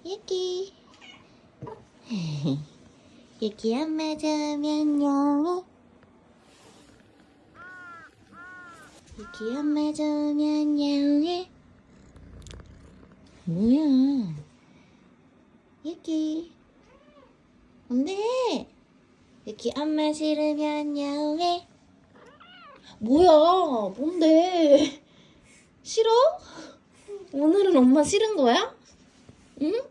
유키. 유키 엄마 주면 영해. 유키 엄마 주면 영해. 뭐야? 유키. 안돼. 유키 엄마 싫으면 영해. 뭐야? 뭔데? 싫어? 오늘은 엄마 싫은 거야? 응?